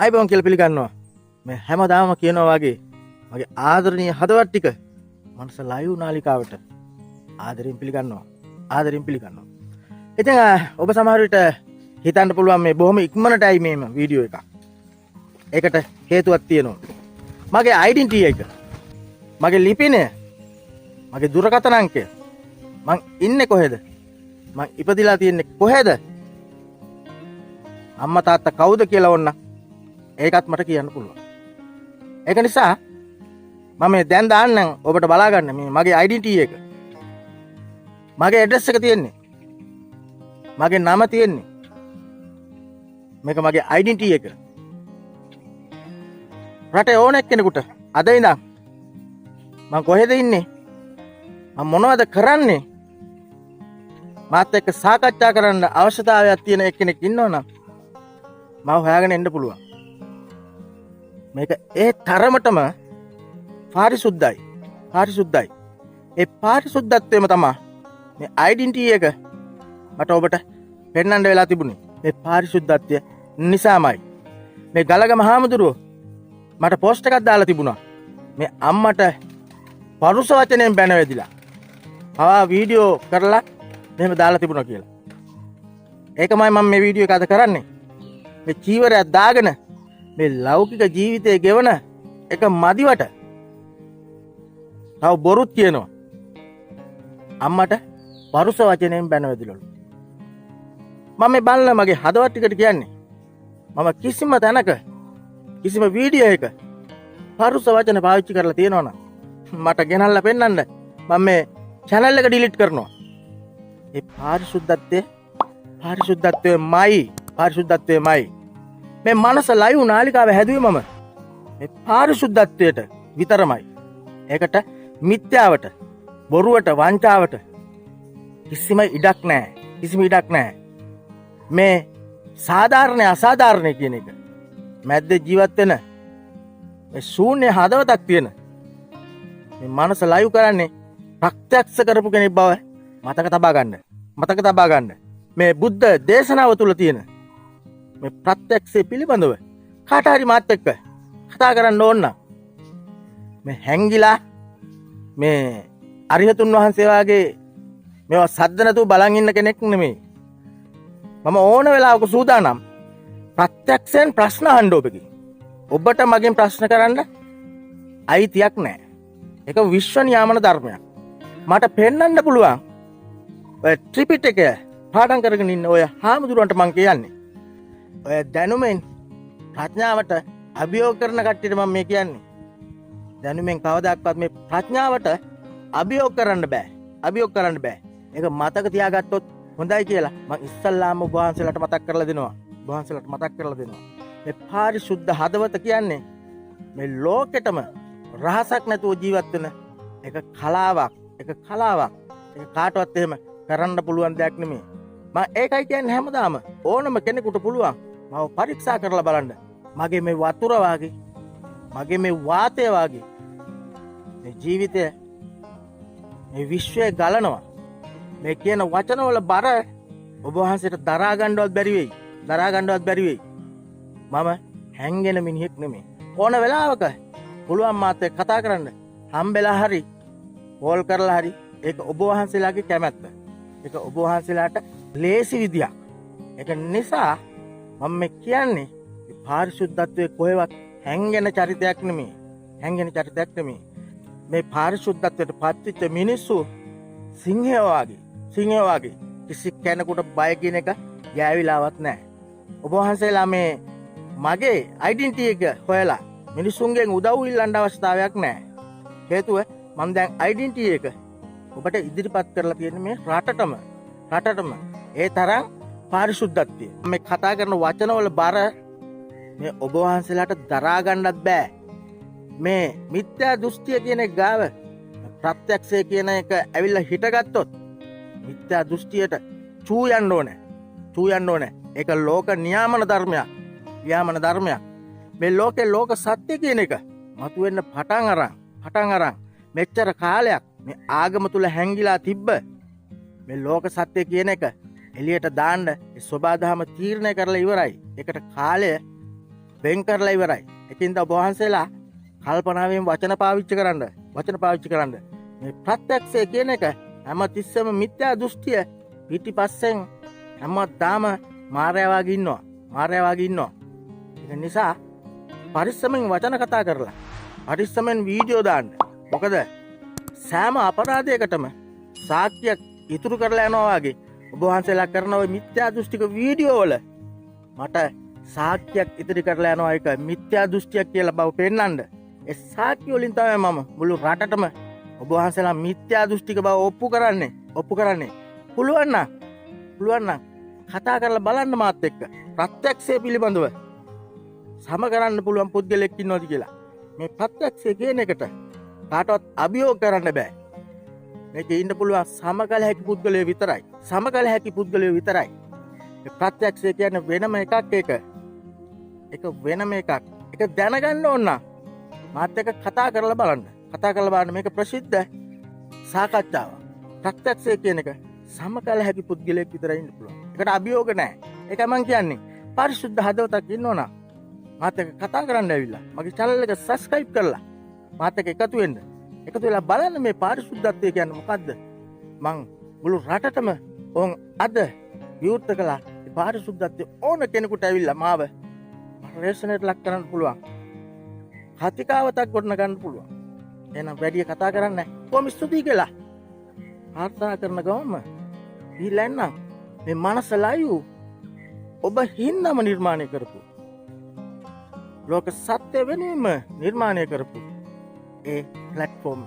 අයිබෝන් කියලා පිළිගන්නවා. මේ හැමදාම කියනවා වගේ මගේ ආදරණීය හදවත් ටික මනස ලයිව් නාලිකාවට ආදරෙන් පිළිගන්නවා. ආදරෙන් පිළිගන්නවා. ඉතින් ඔබ සමහර විට හිතන්න පුළුවන් මේ බොහොම ඉක්මනටයි මේම වීඩියෝ එකක්. ඒකට හේතුවක් තියෙනවා. මගේ ඩෙන්ටිටි එක, මගේ ලිපිනය, මගේ දුරකථන අංකය, මං ඉන්නේ කොහෙද? මං ඉපදිලා තියෙන්නේ කොහෙද? අම්මා තාත්තා කවුද කියලා ඕන්න ඒකත් මට කියන්න පුළුවන්. ඒක නිසා මම මේ දැන් දාන්නම් ඔබට බලා ගන්න මේ මගේ ඩෙන්ටිටි එක. මගේ ඇඩ්‍රස් එක තියෙන්නේ. මගේ නම තියෙන්නේ. මේක මගේ ඩෙන්ටිටි එක. රටේ ඕන එක්කෙනෙකුට අද ඉඳන් මම කොහෙද ඉන්නේ? මම මොනවද කරන්නේ? මාත් එක්ක සාකච්ඡා කරන්න අවශ්‍යතාවයක් තියෙන එක්කෙනෙක් ඉන්නවනම් මම හොයාගෙන එන්න පුළුවන්. මේක ඒ තරමටම පාරිශුද්ධයි. පාරිශුද්ධයි. ඒ පාරිශුද්ධත්වයම තමයි මේ ඩෙන්ටිටි එක මට ඔබට පෙන්වන්න වෙලා තිබුණේ. මේ පාරිශුද්ධත්වය නිසාමයි. මේ ගලගම හාමුදුරුවෝ මට පෝස්ට් එකක් දාලා තිබුණා. මේ අම්මට පරුස වචනයෙන් බැන වැදිලා. පවා වීඩියෝ කරලා මෙහෙම දාලා තිබුණා කියලා. ඒකමයි මම මේ වීඩියෝ එක අද කරන්නේ. මේ චීවරයක් දාගෙන මේ ලෞකික ජීවිතයේ ගෙවන එක මදිවට තව බොරුත් කියනවා. අම්මට පරුස වචනයෙන් බැන වැදිලලු. මම මේ බලන මගේ හදවත් ටිකට කියන්නේ මම කිසිම තැනක කිසිම වීඩියෝ එක පරුස වචන පාවිච්චි කරලා තියෙනවනම් මට ගෙනල්ලා පෙන්නන්න මම මේ channel එක delete කරනවා. ඒ පාරිශුද්ධත්වයමයි මේ මනස ලයිව් නාලිකාව හැදුවේ මම මේ පාරිශුද්ධත්වයට විතරමයි. ඒකට මිත්‍යාවට, බොරුවට, වංචාවට කිසිම ඉඩක් නැහැ. කිසිම ඉඩක් නැහැ. මේ සාධාරණ අසාධාරණ කියන එක මැද්දේ ජීවත් වෙන මේ ශූන්‍ය හදවතක් තියෙන මේ මනස ලයිව් කරන්නේ ප්‍රත්‍යක්ෂ කරපු කෙනෙක් බව මතක තබා ගන්න. මතක තබා ගන්න. මේ බුද්ධ දේශනාව තුල තියෙන මේ ප්‍රත්‍යක්ෂය පිළිබඳව කාට හරි මාත් එක්ක කතා කරන්න ඕන නම් මේ හැංගිලා මේ අරිහතුන් වහන්සේ වාගේ මේවා සද්ද නැතුව බලන් ඉන්න කෙනෙක් නෙමෙයි. මම ඕන වෙලාවක සූදානම් ප්‍රත්‍යක්ෂයෙන් ප්‍රශ්න අහන්න ඔබගෙන්. ඔබට මගෙන් ප්‍රශ්න කරන්න අයිතියක් නැහැ. ඒක විශ්ව නියාමන ධර්මයක්. මට පෙන්වන්න පුළුවන් ඔය ත්‍රිපිටකය පාඩම් කරගෙන ඉන්න ඔය හාමුදුරුවන්ට මං කියන්නේ. ඔය දැනුමෙන් ප්‍රඥාවට අභියෝග කරන කට්ටියට මම මේ කියන්නේ. දැනුමෙන් කවදාවත් මේ ප්‍රඥාවට අභියෝග කරන්න බෑ. අභියෝග කරන්න බෑ. ඒක මතක තියාගත්තොත් හොඳයි කියලා මං ඉස්සල්ලාම ඔබ වහන්සේලාට මතක් කරලා දෙනවා. වහන්සේලාට මතක් කරලා දෙනවා. මේ පාරිශුද්ධ හදවත කියන්නේ මේ ලෝකෙටම රහසක් නැතුව ජීවත් වෙන එක කලාවක්. එක කලාවක්. ඒක කාටවත් එහෙම කරන්න පුළුවන් දෙයක් නෙමෙයි. මම ඒකයි කියන්නේ හැමදාම ඕනම කෙනෙකුට පුළුවන් මම පරීක්ෂා කරලා බලන්න. මගේ මේ වතුර වාගේ, මගේ මේ වාතය වාගේ මේ ජීවිතය මේ විශ්වය ගලනවා. මේ කියන වචනවල බර ඔබ වහන්සේට දරා ගන්නවත් බැරි වෙයි. දරා ගන්නවත් බැරි වෙයි. මම හැංගෙන මිනිහෙක් නෙමෙයි. ඕන වෙලාවක පුළුවන් මාත් එක්ක කතා කරන්න. හම්බෙලා හරි, කෝල් කරලා හරි. ඒක ඔබ වහන්සේලාගේ කැමැත්ත. ඒක ඔබ වහන්සේලාට ලේසි විදියක්. ඒක නිසා මම මේ කියන්නේ මේ පාරිශුද්ධත්වයේ කොහෙවත් හැංගෙන චරිතයක් නෙමෙයි. හැංගෙන චරිතයක් නෙමෙයි. මේ පාරිශුද්ධත්වයට පත්විච්ච මිනිස්සු සිංහයෝ වගේ කිසි කෙනෙකුට බය කියන එක ගෑවිලාවත් නැහැ. ඔබ වහන්සේලා මේ මගේ ඩෙන්ටිටි එක හොයලා මිනිසුන්ගෙන් උදව් ඉල්ලන්න අවශ්‍යතාවයක් නැහැ. හේතුව මම දැන් ඩෙන්ටිටි එක ඔබට ඉදිරිපත් කරලා තියෙන මේ රටටම ඒ තරම් පාරිශුද්ධත්වය. මේ කතා කරන වචනවල බර මේ ඔබ වහන්සේලාට දරා ගන්නත් බෑ. මේ මිත්‍යා දෘෂ්ටිය කියන එක ගාව ප්‍රත්‍යක්ෂය කියන එක ඇවිල්ලා හිටගත්තොත් මිත්‍යා දෘෂ්ටියට චූ යන්න ඕනේ. ඒක ලෝක නියාමන ධර්මයක්. මේ ලෝකේ ලෝක සත්‍ය කියන එක මතුවෙන්න පටන් අරන් මෙච්චර කාලයක් මේ ආගම තුල හැංගිලා තිබ්බ මේ ලෝක සත්‍ය කියන එක එළියට දාන්න ඒ සබාධම තීරණය කරලා ඉවරයි. ඒකට කාලය වෙන් කරලා ඉවරයි. එකින්ද ඔබ වහන්සේලා කල්පනාවෙන් වචන පාවිච්චි කරන්න. මේ ප්‍රත්‍යක්ෂය කියන එක හැමතිස්සෙම මිත්‍යා දෘෂ්ටිය පිටිපස්සෙන් හැමදාම මායාව වගේ ඉන්නවා. ඒක නිසා පරිස්සමෙන් වචන කතා කරලා පරිස්සමෙන් වීඩියෝ දාන්න. මොකද සෑම අපරාධයකටම සාක්ෂියක් ඉතුරු කරලා යනවා වගේ ඔබ වහන්සේලා කරන ওই මිත්‍යා දෘෂ්ටික වීඩියෝ වල මට සාක්ෂියක් ඉතිරි කරලා යනවා. ඒක මිත්‍යා දෘෂ්ටියක් කියලා බව පෙන්නන්න. ඒ සාක්ෂි වලින් තමයි මම මුළු රටටම ඔබ වහන්සේලා මිත්‍යා දෘෂ්ටික බව ඔප්පු කරන්නේ. පුළුවන් නම් කතා කරලා බලන්න මාත් එක්ක ප්‍රත්‍යක්ෂය පිළිබඳව සම කරන්න පුළුවන් පුද්ගලෙක් ඉන්නවද කියලා. මේ ප්‍රත්‍යක්ෂය කියන එකට කාටවත් අභියෝග කරන්න බෑ. මේක ඉන්න පුළුවන් සමකල හැකි පුද්ගලයෝ විතරයි. මේ ප්‍රත්‍යක්ෂය කියන්නේ වෙනම එකක්. ඒක වෙනම එකක්. ඒක දැනගන්න ඕන නම් මාත් එක්ක කතා කරලා බලන්න. මේක ප්‍රසිද්ධ සාකච්ඡාවක්. ප්‍රත්‍යක්ෂය කියන එක සමකල හැකි පුද්ගලයෙක් විතරයි ඉන්න පුළුවන්. ඒකට අභියෝග නැහැ. ඒකයි මං කියන්නේ. පරිශුද්ධ හදවතක් ඉන්නවනම් මාත් එක්ක කතා කරන්න ඇවිල්ලා මගේ channel එක subscribe කරලා මාත් එක්ක එකතු වෙලා බලන්න මේ පාරිශුද්ධත්වය කියන්නේ මොකද්ද. මං මුළු රටටම අද විවෘත කළා. මේ පාරිශුද්ධත්වය ඕන කෙනෙකුට ඇවිල්ලා මාව රේෂනයට ලක් කරන්න පුළුවන්. කතිකාවතක් ගොඩන ගන්න පුළුවන්. එහෙනම් වැඩි කතා කරන්නේ නැහැ. කොහොම ස්තුතියි කියලා ප්‍රාර්ථනා කරන ගමම ඊළඟ මේ මනස ලයිව් ඔබ හින්නම නිර්මාණය කරපු ලෝක සත්‍ය වෙනුවම නිර්මාණය කරපු ඒ platform